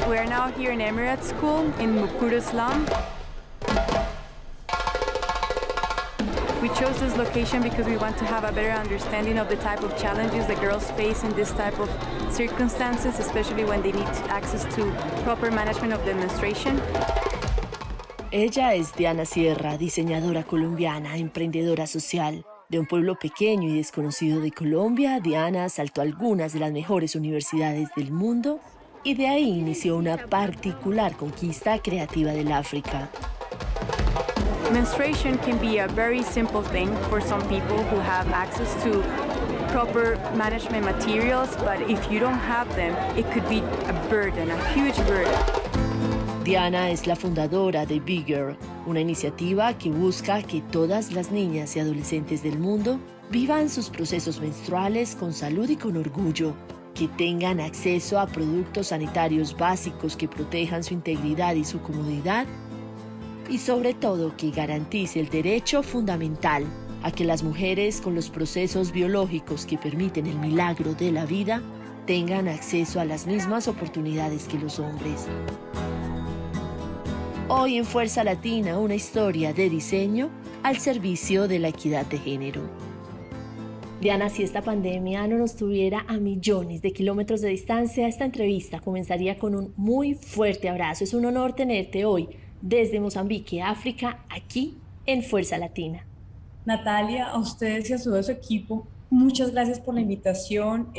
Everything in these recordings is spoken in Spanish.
We are now here in Emirates School in Mukuru slum. We chose this location because we want to have a better understanding of the type of challenges the girls face in this type of circumstances, especially when they need access to proper management of the menstruation. Ella es Diana Sierra, diseñadora colombiana, emprendedora social. De un pueblo pequeño y desconocido de Colombia, Diana asaltó algunas de las mejores universidades del mundo y de ahí inició una particular conquista creativa del África. Menstruation can be a very simple thing for some people who have access to proper management materials, but if you don't have them, it could be a burden, a huge burden. Diana es la fundadora de Be Girl, una iniciativa que busca que todas las niñas y adolescentes del mundo vivan sus procesos menstruales con salud y con orgullo, que tengan acceso a productos sanitarios básicos que protejan su integridad y su comodidad, y sobre todo que garantice el derecho fundamental a que las mujeres con los procesos biológicos que permiten el milagro de la vida tengan acceso a las mismas oportunidades que los hombres. Hoy en Fuerza Latina, una historia de diseño al servicio de la equidad de género. Diana, si esta pandemia no nos tuviera a millones de kilómetros de distancia, esta entrevista comenzaría con un muy fuerte abrazo. Es un honor tenerte hoy desde Mozambique, África, aquí en Fuerza Latina. Natalia, a ustedes y a todo su equipo, muchas gracias por la invitación.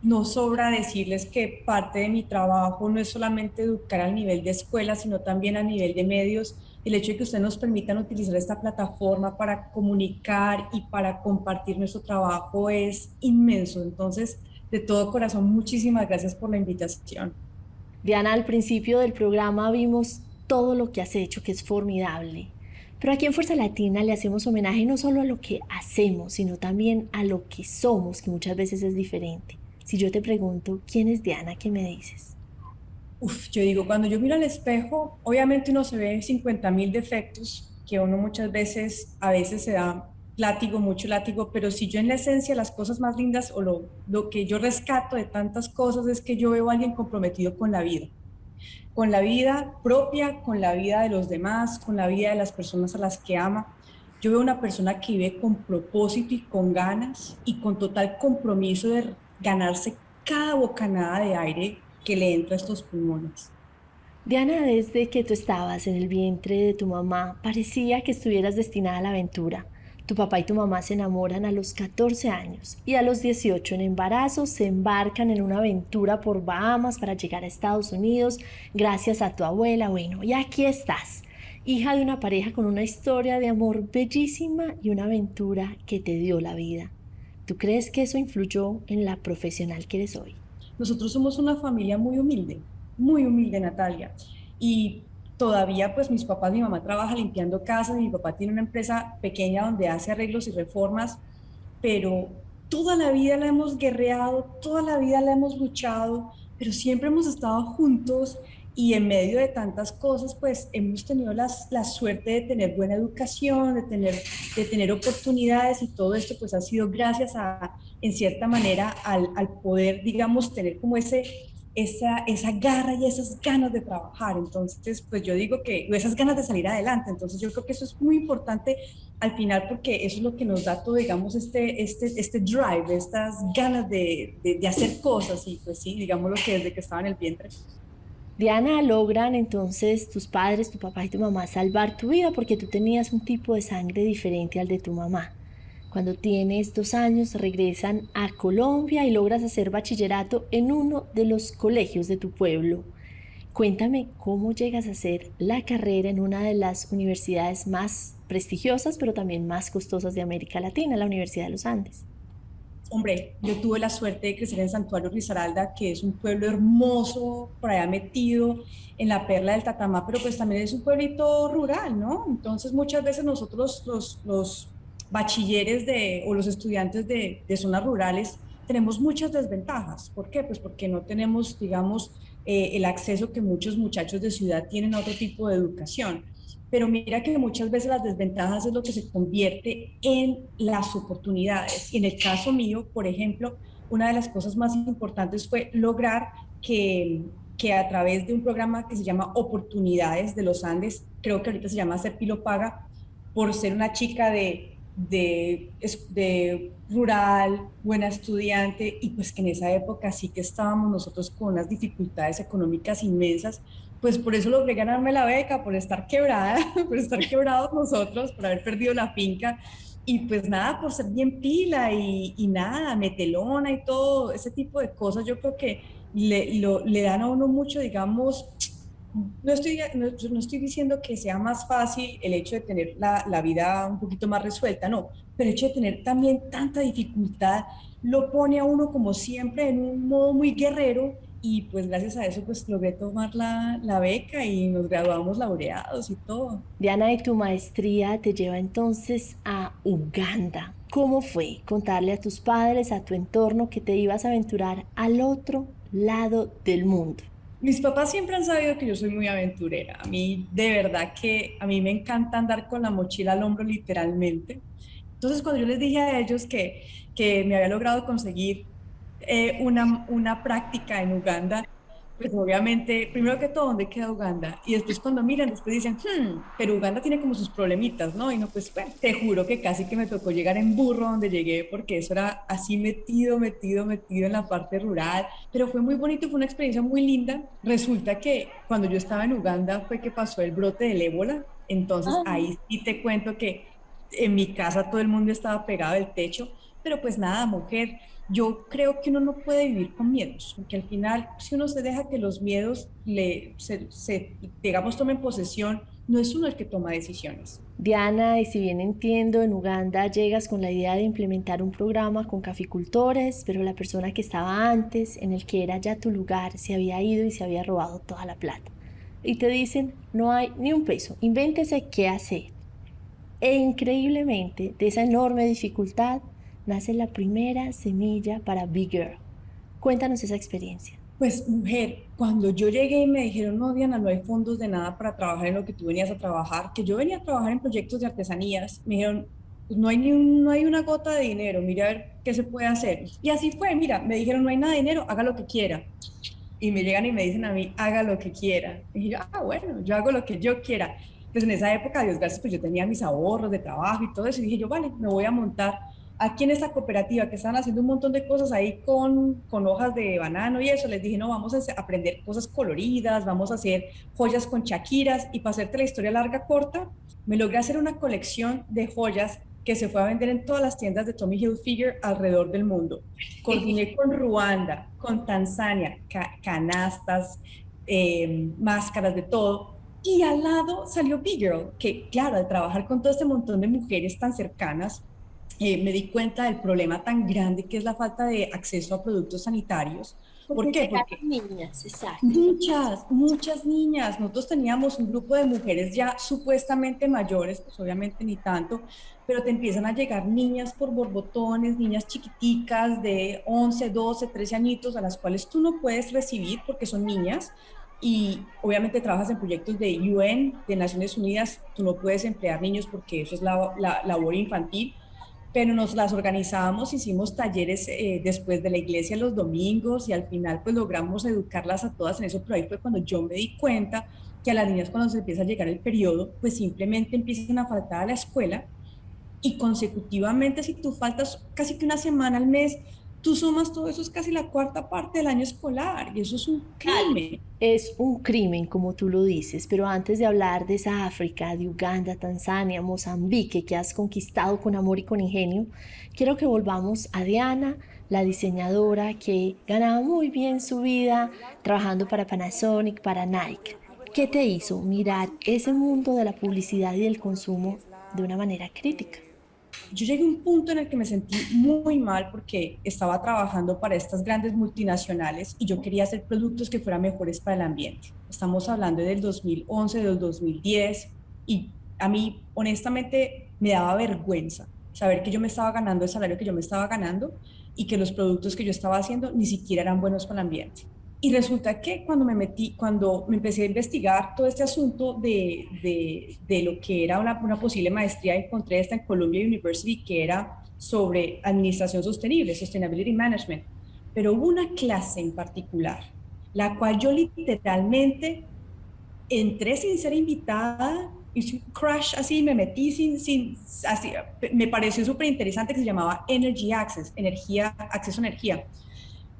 No sobra decirles que parte de mi trabajo no es solamente educar al nivel de escuela, sino también a nivel de medios. El hecho de que ustedes nos permitan utilizar esta plataforma para comunicar y para compartir nuestro trabajo es inmenso. Entonces, de todo corazón, muchísimas gracias por la invitación. Diana, al principio del programa vimos todo lo que has hecho, que es formidable. Pero aquí en Fuerza Latina le hacemos homenaje no solo a lo que hacemos, sino también a lo que somos, que muchas veces es diferente. Si yo te pregunto, ¿quién es Diana? ¿Qué me dices? Yo digo, cuando yo miro al espejo, obviamente uno se ve 50.000 defectos, que uno muchas veces, a veces se da látigo, mucho látigo, pero si yo en la esencia las cosas más lindas o lo que yo rescato de tantas cosas es que yo veo a alguien comprometido con la vida propia, con la vida de los demás, con la vida de las personas a las que ama. Yo veo una persona que vive con propósito y con ganas y con total compromiso de ganarse cada bocanada de aire que le entra a estos pulmones. Diana, desde que tú estabas en el vientre de tu mamá, parecía que estuvieras destinada a la aventura. Tu papá y tu mamá se enamoran a los 14 años y a los 18 en embarazo se embarcan en una aventura por Bahamas para llegar a Estados Unidos gracias a tu abuela. Bueno, y aquí estás, hija de una pareja con una historia de amor bellísima y una aventura que te dio la vida. ¿Tú crees que eso influyó en la profesional que eres hoy? Nosotros somos una familia muy humilde, Natalia. Y todavía, pues mis papás, mi mamá trabaja limpiando casas, mi papá tiene una empresa pequeña donde hace arreglos y reformas, pero toda la vida la hemos guerreado, toda la vida la hemos luchado, pero siempre hemos estado juntos y en medio de tantas cosas, pues hemos tenido la suerte de tener buena educación, de tener oportunidades y todo esto pues ha sido gracias a, en cierta manera, al poder, digamos, tener como esa garra y esas ganas de trabajar. Entonces, pues yo digo que esas ganas de salir adelante. Entonces, yo creo que eso es muy importante al final porque eso es lo que nos da todo, digamos, este drive, estas ganas de hacer cosas. Y pues sí, digamos lo que desde que estaba en el vientre. Diana, logran entonces tus padres, tu papá y tu mamá salvar tu vida porque tú tenías un tipo de sangre diferente al de tu mamá. Cuando tienes 2 años regresan a Colombia y logras hacer bachillerato en uno de los colegios de tu pueblo. Cuéntame cómo llegas a hacer la carrera en una de las universidades más prestigiosas pero también más costosas de América Latina, la Universidad de los Andes. Hombre, yo tuve la suerte de crecer en Santuario Risaralda, que es un pueblo hermoso, por allá metido en la perla del Tatamá, pero pues también es un pueblito rural, ¿no? Entonces muchas veces nosotros los bachilleres o los estudiantes de zonas rurales tenemos muchas desventajas. ¿Por qué? Pues porque no tenemos, digamos, el acceso que muchos muchachos de ciudad tienen a otro tipo de educación. Pero mira que muchas veces las desventajas es lo que se convierte en las oportunidades. Y en el caso mío, por ejemplo, una de las cosas más importantes fue lograr que que a través de un programa que se llama Oportunidades de los Andes, creo que ahorita se llama Serpilo Paga, por ser una chica de rural, buena estudiante, y pues que en esa época sí que estábamos nosotros con unas dificultades económicas inmensas, pues por eso logré ganarme la beca, por estar quebrada, por estar quebrados nosotros, por haber perdido la finca, y pues nada, por ser bien pila y nada, metelona y todo ese tipo de cosas, yo creo que le dan a uno mucho, digamos, no estoy diciendo que sea más fácil el hecho de tener la vida un poquito más resuelta, no, pero el hecho de tener también tanta dificultad lo pone a uno como siempre en un modo muy guerrero y pues gracias a eso pues logré tomar la beca y nos graduamos laureados y todo. Diana, y tu maestría te lleva entonces a Uganda. ¿Cómo fue contarle a tus padres, a tu entorno, que te ibas a aventurar al otro lado del mundo? Mis papás siempre han sabido que yo soy muy aventurera. A mí, de verdad que a mí me encanta andar con la mochila al hombro literalmente. Entonces, cuando yo les dije a ellos que me había logrado conseguir una práctica en Uganda, pues obviamente, primero que todo, ¿dónde queda Uganda? Y después cuando miran, después dicen, pero Uganda tiene como sus problemitas, ¿no? Y no, pues bueno, te juro que casi que me tocó llegar en burro donde llegué, porque eso era así metido en la parte rural, pero fue muy bonito, fue una experiencia muy linda. Resulta que cuando yo estaba en Uganda fue que pasó el brote del ébola, entonces ahí sí te cuento que en mi casa todo el mundo estaba pegado del techo, pero pues nada, mujer, yo creo que uno no puede vivir con miedos, porque al final, si uno se deja que los miedos digamos, tomen posesión, no es uno el que toma decisiones. Diana, y si bien entiendo, en Uganda llegas con la idea de implementar un programa con caficultores, pero la persona que estaba antes, en el que era ya tu lugar, se había ido y se había robado toda la plata. Y te dicen, no hay ni un peso, invéntese qué hacer. E increíblemente, de esa enorme dificultad, nace la primera semilla para Big Girl. Cuéntanos esa experiencia. Pues mujer, cuando yo llegué y me dijeron, no, Diana, no hay fondos de nada para trabajar en lo que tú venías a trabajar, que yo venía a trabajar en proyectos de artesanías, me dijeron, pues no hay una gota de dinero, mira a ver qué se puede hacer. Y así fue, mira, me dijeron, no hay nada de dinero, haga lo que quiera. Y me llegan y me dicen a mí, haga lo que quiera. Y yo, bueno, yo hago lo que yo quiera. Pues en esa época, Dios gracias, pues yo tenía mis ahorros de trabajo y todo eso, y dije yo, vale, me voy a montar aquí en esta cooperativa que estaban haciendo un montón de cosas ahí con hojas de banano y eso, les dije, no, vamos a aprender cosas coloridas, vamos a hacer joyas con chaquiras, y para hacerte la historia larga corta, me logré hacer una colección de joyas que se fue a vender en todas las tiendas de Tommy Hilfiger alrededor del mundo. Coordiné con Ruanda, con Tanzania, canastas, máscaras de todo. Y al lado salió Big Girl, que claro, al trabajar con todo este montón de mujeres tan cercanas, me di cuenta del problema tan grande que es la falta de acceso a productos sanitarios. ¿Por Porque qué? llegaron Porque niñas, exacto. muchas niñas. Nosotros teníamos un grupo de mujeres ya supuestamente mayores, pues obviamente ni tanto, pero te empiezan a llegar niñas por borbotones, niñas chiquiticas de 11, 12, 13 añitos, a las cuales tú no puedes recibir porque son niñas. Y obviamente trabajas en proyectos de UN, de Naciones Unidas, tú no puedes emplear niños porque eso es la labor infantil, pero nos las organizábamos, hicimos talleres después de la iglesia los domingos y al final pues logramos educarlas a todas en eso, pero ahí fue cuando yo me di cuenta que a las niñas cuando se empieza a llegar el periodo, pues simplemente empiezan a faltar a la escuela y consecutivamente si tú faltas casi que una semana al mes, tú sumas todo eso, es casi la cuarta parte del año escolar y eso es un crimen. Es un crimen, como tú lo dices, pero antes de hablar de esa África, de Uganda, Tanzania, Mozambique, que has conquistado con amor y con ingenio, quiero que volvamos a Diana, la diseñadora que ganaba muy bien su vida trabajando para Panasonic, para Nike. ¿Qué te hizo mirar ese mundo de la publicidad y del consumo de una manera crítica? Yo llegué a un punto en el que me sentí muy mal porque estaba trabajando para estas grandes multinacionales y yo quería hacer productos que fueran mejores para el ambiente. Estamos hablando del 2011, del 2010 y a mí honestamente me daba vergüenza saber que yo me estaba ganando el salario que yo me estaba ganando y que los productos que yo estaba haciendo ni siquiera eran buenos para el ambiente. Y resulta que cuando me empecé a investigar todo este asunto de lo que era una posible maestría, encontré esta en Columbia University que era sobre administración sostenible, Sustainability Management. Pero hubo una clase en particular la cual yo literalmente entré sin ser invitada, hice un crash así, me metí así, me pareció súper interesante, que se llamaba Energy Access, acceso a energía.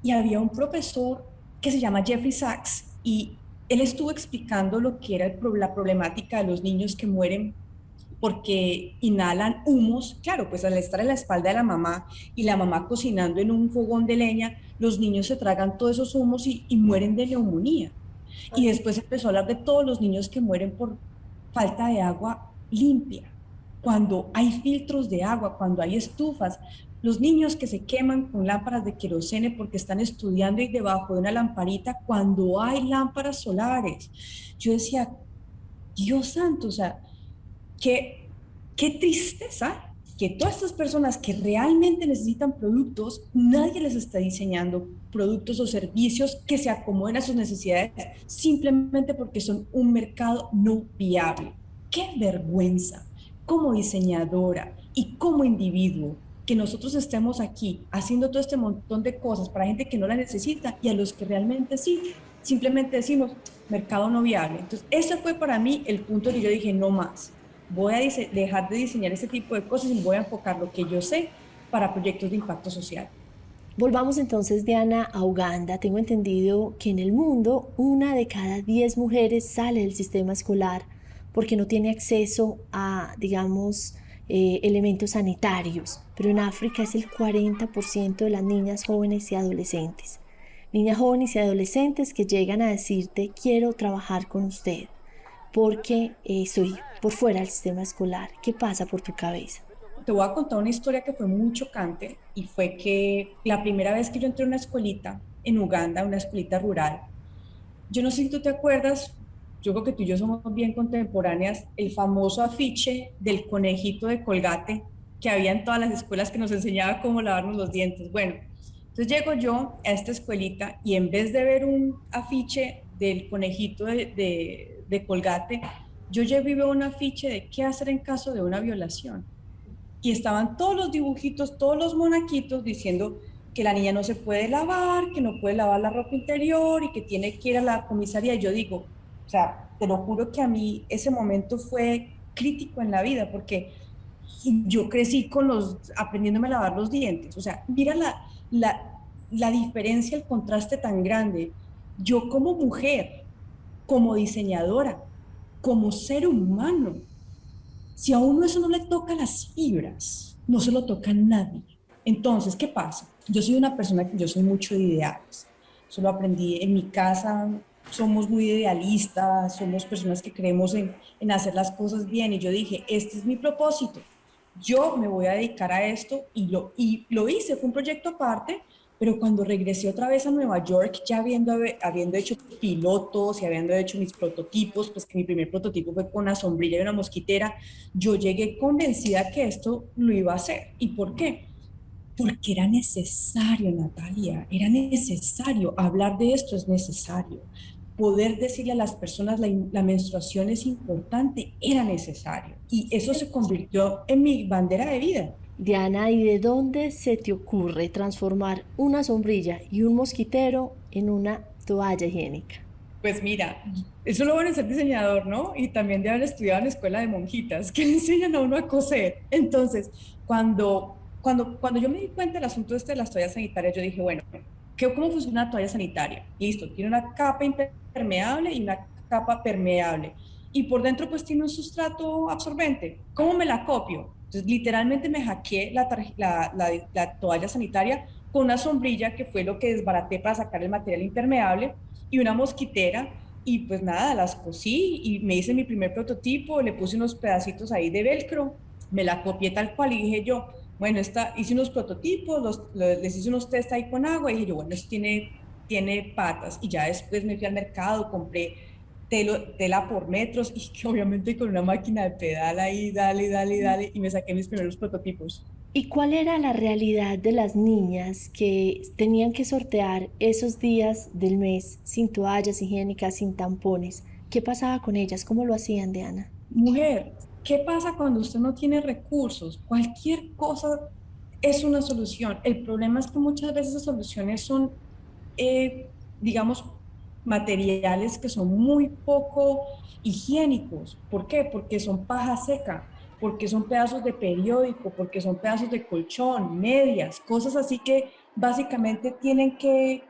Y había un profesor que se llama Jeffrey Sachs y él estuvo explicando lo que era la problemática de los niños que mueren porque inhalan humos. Claro, pues al estar en la espalda de la mamá y la mamá cocinando en un fogón de leña, los niños se tragan todos esos humos y mueren de neumonía. Y después empezó a hablar de todos los niños que mueren por falta de agua limpia. Cuando hay filtros de agua, cuando hay estufas, los niños que se queman con lámparas de querosene porque están estudiando y debajo de una lamparita, cuando hay lámparas solares. Yo decía, Dios santo, o sea, qué tristeza que todas estas personas que realmente necesitan productos, nadie les está diseñando productos o servicios que se acomoden a sus necesidades simplemente porque son un mercado no viable. Qué vergüenza como diseñadora y como individuo que nosotros estemos aquí haciendo todo este montón de cosas para gente que no la necesita y a los que realmente sí, simplemente decimos mercado no viable. Entonces, ese fue para mí el punto que yo dije, no más. Voy a dejar de diseñar ese tipo de cosas y voy a enfocar lo que yo sé para proyectos de impacto social. Volvamos entonces, Diana, a Uganda. Tengo entendido que en el mundo 1 de cada 10 mujeres sale del sistema escolar porque no tiene acceso a, digamos, elementos sanitarios. Pero en África es el 40% de las niñas jóvenes y adolescentes. Niñas jóvenes y adolescentes que llegan a decirte, quiero trabajar con usted porque estoy por fuera del sistema escolar. ¿Qué pasa por tu cabeza? Te voy a contar una historia que fue muy chocante y fue que la primera vez que yo entré a una escuelita en Uganda, una escuelita rural, yo no sé si tú te acuerdas, yo creo que tú y yo somos bien contemporáneas, el famoso afiche del conejito de Colgate que había en todas las escuelas que nos enseñaba cómo lavarnos los dientes. Bueno, entonces llego yo a esta escuelita y en vez de ver un afiche del conejito de Colgate, yo llego y veo un afiche de qué hacer en caso de una violación. Y estaban todos los dibujitos, todos los monaquitos diciendo que la niña no se puede lavar, que no puede lavar la ropa interior y que tiene que ir a la comisaría. Y yo digo, o sea, te lo juro que a mí ese momento fue crítico en la vida porque yo crecí aprendiéndome a lavar los dientes. O sea, mira la diferencia, el contraste tan grande. Yo como mujer, como diseñadora, como ser humano, si a uno eso no le toca las fibras, no se lo toca a nadie. Entonces, ¿qué pasa? Yo soy una persona que yo soy mucho de ideales. Eso lo aprendí en mi casa. Somos muy idealistas, somos personas que creemos en hacer las cosas bien. Y yo dije, este es mi propósito. Yo me voy a dedicar a esto y lo hice. Fue un proyecto aparte, pero cuando regresé otra vez a Nueva York, ya habiendo hecho pilotos y habiendo hecho mis prototipos, pues que mi primer prototipo fue con una sombrilla y una mosquitera, yo llegué convencida que esto lo iba a hacer. ¿Y por qué? Porque era necesario, Natalia, era necesario. Hablar de esto es necesario. Poder decirle a las personas la menstruación es importante, era necesario. Y eso se convirtió en mi bandera de vida. Diana, ¿y de dónde se te ocurre transformar una sombrilla y un mosquitero en una toalla higiénica? Pues mira, eso lo van a ser diseñador, ¿no? Y también de haber estudiado en la escuela de monjitas, que le enseñan a uno a coser. Entonces, cuando yo me di cuenta del asunto este de las toallas sanitarias, yo dije, bueno, ¿cómo funciona una toalla sanitaria? Listo, tiene una capa impermeable y una capa permeable. Y por dentro, pues tiene un sustrato absorbente. ¿Cómo me la copio? Entonces, literalmente me hackeé la toalla sanitaria con una sombrilla que fue lo que desbaraté para sacar el material impermeable y una mosquitera y pues nada, las cosí y me hice mi primer prototipo, le puse unos pedacitos ahí de velcro, me la copié tal cual y dije yo, bueno, hice unos prototipos, les hice unos test ahí con agua y dije yo, bueno, esto tiene patas y ya después me fui al mercado, compré tela por metros y que obviamente con una máquina de pedal ahí, dale, dale, dale y me saqué mis primeros prototipos. ¿Y cuál era la realidad de las niñas que tenían que sortear esos días del mes sin toallas higiénicas, sin tampones? ¿Qué pasaba con ellas? ¿Cómo lo hacían, Diana? Mujer, ¿qué pasa cuando usted no tiene recursos? Cualquier cosa es una solución. El problema es que muchas veces esas soluciones son, digamos, materiales que son muy poco higiénicos. ¿Por qué? Porque son paja seca, porque son pedazos de periódico, porque son pedazos de colchón, medias, cosas así que básicamente tienen que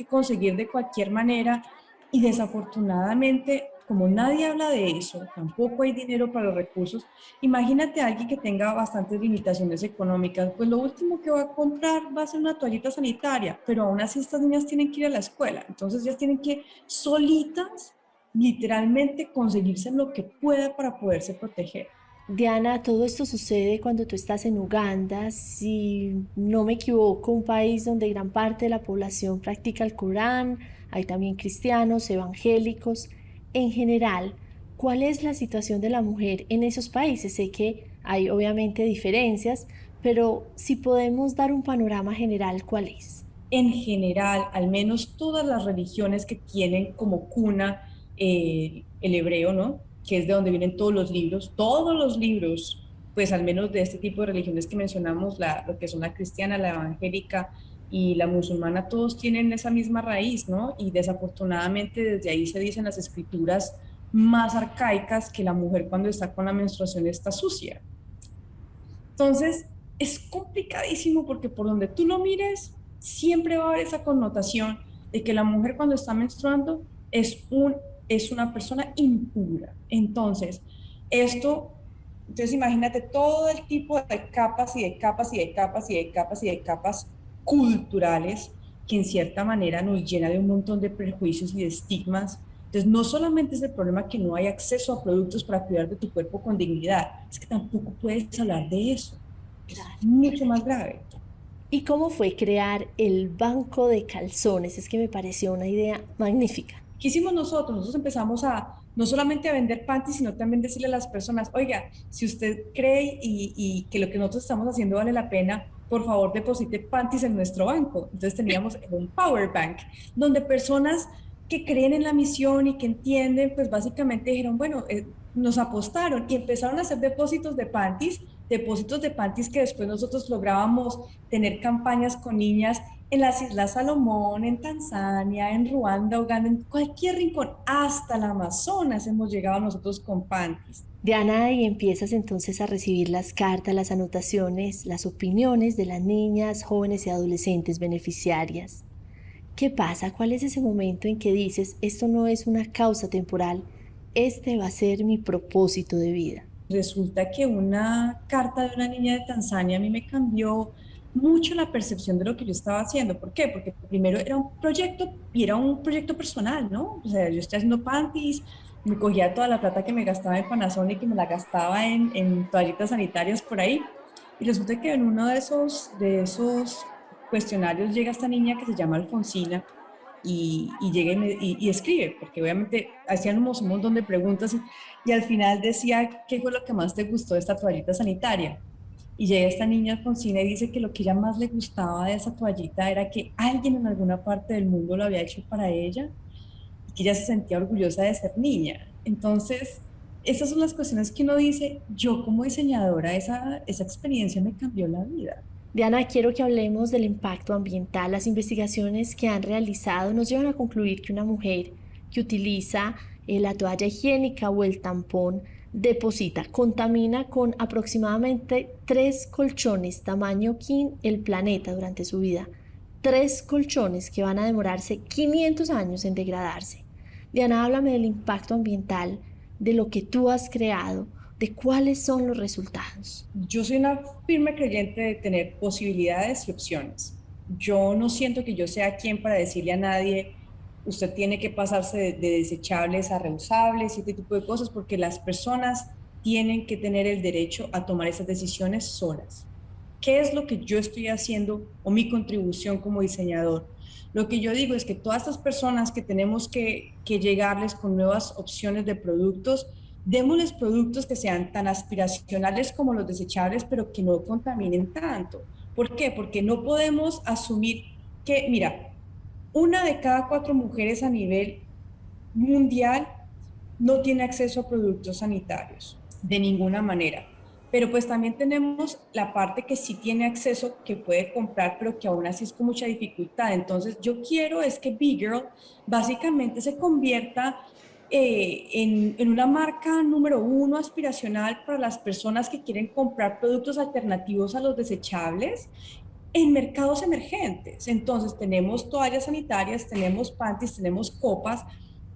conseguir de cualquier manera y desafortunadamente, como nadie habla de eso, tampoco hay dinero para los recursos. Imagínate a alguien que tenga bastantes limitaciones económicas, pues lo último que va a comprar va a ser una toallita sanitaria, pero aún así estas niñas tienen que ir a la escuela, entonces ellas tienen que solitas, literalmente, conseguirse lo que pueda para poderse proteger. Diana, todo esto sucede cuando tú estás en Uganda, si no me equivoco, un país donde gran parte de la población practica el Corán, hay también cristianos, evangélicos. En general, ¿cuál es la situación de la mujer en esos países? Sé que hay obviamente diferencias, pero si podemos dar un panorama general, ¿cuál es? En general, al menos todas las religiones que tienen como cuna el hebreo, ¿no? Que es de donde vienen todos los libros, pues al menos de este tipo de religiones que mencionamos, lo que son la cristiana, la evangélica y la musulmana, todos tienen esa misma raíz, ¿no? Y desafortunadamente desde ahí se dicen las escrituras más arcaicas que la mujer cuando está con la menstruación está sucia. Entonces, es complicadísimo porque por donde tú lo mires, siempre va a haber esa connotación de que la mujer cuando está menstruando es una persona impura. Entonces imagínate todo el tipo de capas y de capas y de capas y de capas y de capas culturales que en cierta manera nos llena de un montón de prejuicios y de estigmas. Entonces, no solamente es el problema que no hay acceso a productos para cuidar de tu cuerpo con dignidad, es que tampoco puedes hablar de eso. Es Claro. mucho más grave. ¿Y cómo fue crear el banco de calzones? Es que me pareció una idea magnífica. ¿Qué hicimos nosotros? Nosotros empezamos a no solamente a vender panties, sino también decirle a las personas, oiga, si usted cree y que lo que nosotros estamos haciendo vale la pena, por favor deposite panties en nuestro banco. Entonces teníamos un power bank, donde personas que creen en la misión y que entienden, pues básicamente dijeron, bueno, nos apostaron y empezaron a hacer depósitos de panties que después nosotros lográbamos tener campañas con niñas en las Islas Salomón, en Tanzania, en Ruanda, Uganda, en cualquier rincón, hasta el Amazonas hemos llegado nosotros con panties. Diana, y empiezas entonces a recibir las cartas, las anotaciones, las opiniones de las niñas, jóvenes y adolescentes beneficiarias. ¿Qué pasa? ¿Cuál es ese momento en que dices, esto no es una causa temporal, este va a ser mi propósito de vida? Resulta que una carta de una niña de Tanzania a mí me cambió mucho la percepción de lo que yo estaba haciendo. ¿Por qué? Porque primero era un proyecto y era un proyecto personal, ¿no? O sea, yo estoy haciendo panties, me cogía toda la plata que me gastaba en Panasonic y me la gastaba en toallitas sanitarias por ahí. Y resulta que en uno de esos cuestionarios llega esta niña que se llama Alfonsina y llega y escribe, porque obviamente hacían un montón de preguntas y al final decía, ¿qué fue lo que más te gustó de esta toallita sanitaria? Y llega esta niña Alfonsina y dice que lo que ella más le gustaba de esa toallita era que alguien en alguna parte del mundo lo había hecho para ella y que ella se sentía orgullosa de ser niña. Entonces, esas son las cuestiones que uno dice, yo como diseñadora, esa experiencia me cambió la vida. Diana, quiero que hablemos del impacto ambiental. Las investigaciones que han realizado nos llevan a concluir que una mujer que utiliza la toalla higiénica o el tampón deposita, contamina con aproximadamente 3 colchones tamaño king el planeta durante su vida. 3 colchones que van a demorarse 500 años en degradarse. Diana, háblame del impacto ambiental, de lo que tú has creado, de cuáles son los resultados. Yo soy una firme creyente de tener posibilidades y opciones. Yo no siento que yo sea quien para decirle a nadie, usted tiene que pasarse de desechables a reusables y este tipo de cosas, porque las personas tienen que tener el derecho a tomar esas decisiones solas. ¿Qué es lo que yo estoy haciendo o mi contribución como diseñador? Lo que yo digo es que todas estas personas que tenemos que llegarles con nuevas opciones de productos, démosles productos que sean tan aspiracionales como los desechables, pero que no contaminen tanto. ¿Por qué? Porque no podemos asumir que, mira, una de cada 4 mujeres a nivel mundial no tiene acceso a productos sanitarios, de ninguna manera. Pero pues también tenemos la parte que sí tiene acceso, que puede comprar, pero que aún así es con mucha dificultad. Entonces yo quiero es que Big Girl básicamente se convierta en una marca número uno aspiracional para las personas que quieren comprar productos alternativos a los desechables en mercados emergentes. Entonces tenemos toallas sanitarias, tenemos panties, tenemos copas,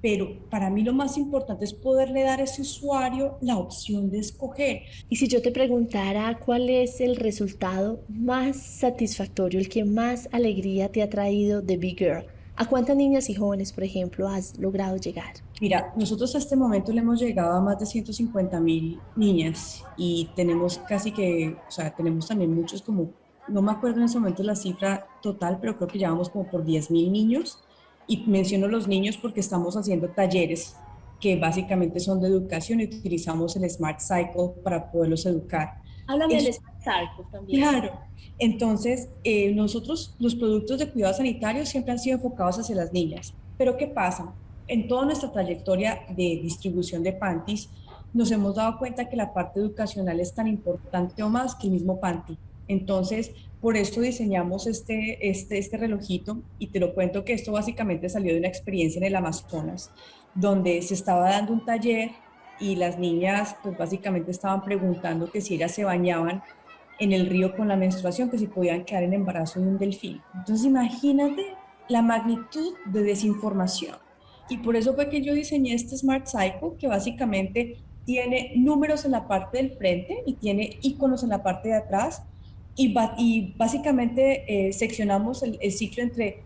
pero para mí lo más importante es poderle dar a ese usuario la opción de escoger. Y si yo te preguntara cuál es el resultado más satisfactorio, el que más alegría te ha traído de Big Girl, ¿a cuántas niñas y jóvenes, por ejemplo, has logrado llegar? Mira, nosotros a este momento le hemos llegado a más de 150.000 niñas y tenemos casi que, o sea, tenemos también muchos como, no me acuerdo en ese momento la cifra total, pero creo que ya vamos como por 10.000 niños. Y menciono los niños porque estamos haciendo talleres que básicamente son de educación y utilizamos el Smart Cycle para poderlos educar. Háblame del Es Smart Circle también. claro. Entonces, nosotros, los productos de cuidado sanitario siempre han sido enfocados hacia las niñas. Pero ¿qué pasa? En toda nuestra trayectoria de distribución de panties, nos hemos dado cuenta que la parte educacional es tan importante o más que el mismo panty. Entonces, por eso diseñamos este relojito y te lo cuento que esto básicamente salió de una experiencia en el Amazonas, donde se estaba dando un taller y las niñas pues básicamente estaban preguntando que si ellas se bañaban en el río con la menstruación, que si podían quedar en embarazo de un delfín. Entonces imagínate la magnitud de desinformación. Y por eso fue que yo diseñé este Smart Cycle, que básicamente tiene números en la parte del frente y tiene iconos en la parte de atrás. Y básicamente seccionamos el ciclo entre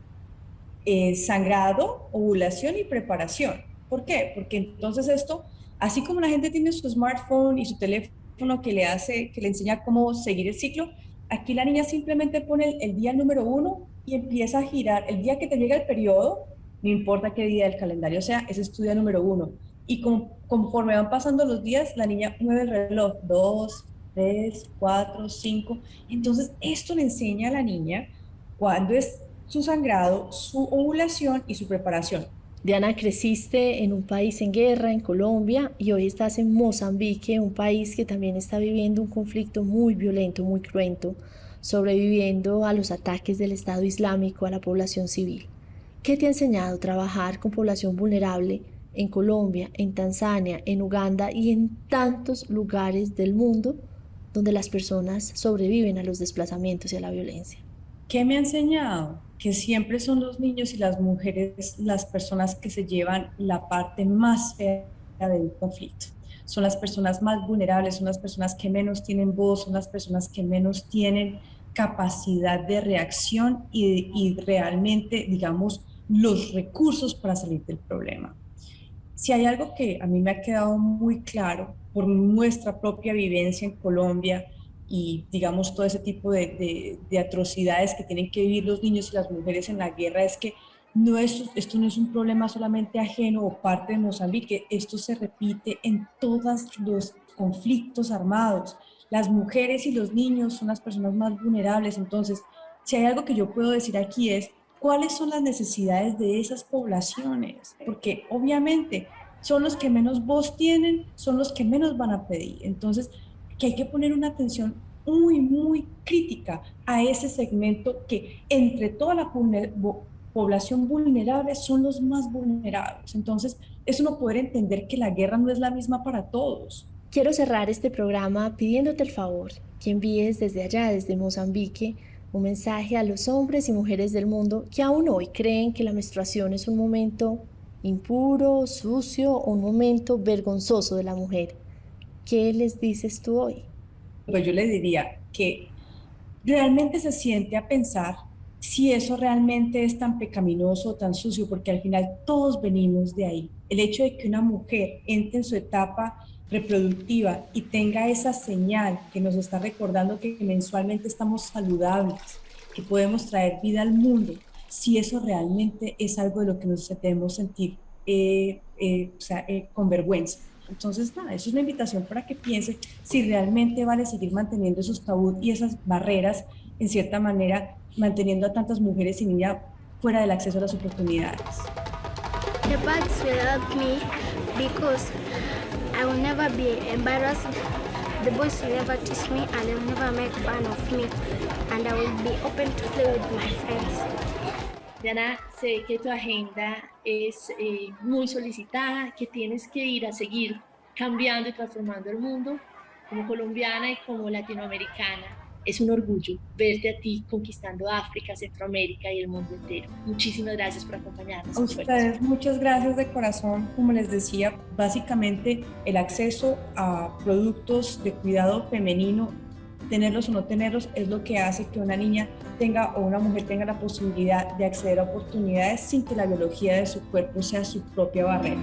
sangrado, ovulación y preparación. ¿Por qué? Porque entonces esto, así como la gente tiene su smartphone y su teléfono que le enseña cómo seguir el ciclo, aquí la niña simplemente pone el día número uno y empieza a girar. El día que te llega el periodo, no importa qué día del calendario sea, ese es tu día número uno. Y conforme van pasando los días, la niña mueve el reloj, 2, 3, 4, 5. Entonces, esto le enseña a la niña cuándo es su sangrado, su ovulación y su preparación. Diana, creciste en un país en guerra, en Colombia, y hoy estás en Mozambique, un país que también está viviendo un conflicto muy violento, muy cruento, sobreviviendo a los ataques del Estado Islámico a la población civil. ¿Qué te ha enseñado trabajar con población vulnerable en Colombia, en Tanzania, en Uganda y en tantos lugares del mundo donde las personas sobreviven a los desplazamientos y a la violencia? ¿Qué me ha enseñado? Que siempre son los niños y las mujeres las personas que se llevan la parte más fea del conflicto. Son las personas más vulnerables, son las personas que menos tienen voz, son las personas que menos tienen capacidad de reacción y realmente, digamos, los recursos para salir del problema. Si hay algo que a mí me ha quedado muy claro por nuestra propia vivencia en Colombia y digamos todo ese tipo de atrocidades que tienen que vivir los niños y las mujeres en la guerra es que esto no es un problema solamente ajeno o parte de Mozambique, esto se repite en todos los conflictos armados. Las mujeres y los niños son las personas más vulnerables, entonces si hay algo que yo puedo decir aquí es cuáles son las necesidades de esas poblaciones, porque obviamente son los que menos voz tienen, son los que menos van a pedir. Entonces, que hay que poner una atención muy, muy crítica a ese segmento que entre toda la población vulnerable son los más vulnerables. Entonces, es uno poder entender que la guerra no es la misma para todos. Quiero cerrar este programa pidiéndote el favor que envíes desde allá, desde Mozambique, un mensaje a los hombres y mujeres del mundo que aún hoy creen que la menstruación es un momento impuro, sucio o un momento vergonzoso de la mujer. ¿Qué les dices tú hoy? Pues yo les diría que realmente se siente a pensar si eso realmente es tan pecaminoso o tan sucio, porque al final todos venimos de ahí. El hecho de que una mujer entre en su etapa reproductiva y tenga esa señal que nos está recordando que mensualmente estamos saludables, que podemos traer vida al mundo, si eso realmente es algo de lo que nos debemos sentir con vergüenza. Entonces, nada, eso es una invitación para que piense si realmente vale seguir manteniendo esos tabús y esas barreras, en cierta manera, manteniendo a tantas mujeres y niñas fuera del acceso a las oportunidades. The bags will help me because I will never be embarrassed The boys will never tease me and they'll never make fun of me, and I will be open to play with my friends. Diana, sé que tu agenda es muy solicitada, que tienes que ir a seguir cambiando y transformando el mundo como colombiana y como latinoamericana. Es un orgullo verte a ti conquistando África, Centroamérica y el mundo entero. Muchísimas gracias por acompañarnos. A ustedes, muchas gracias de corazón. Como les decía, básicamente el acceso a productos de cuidado femenino, tenerlos o no tenerlos, es lo que hace que una niña tenga o una mujer tenga la posibilidad de acceder a oportunidades sin que la biología de su cuerpo sea su propia barrera.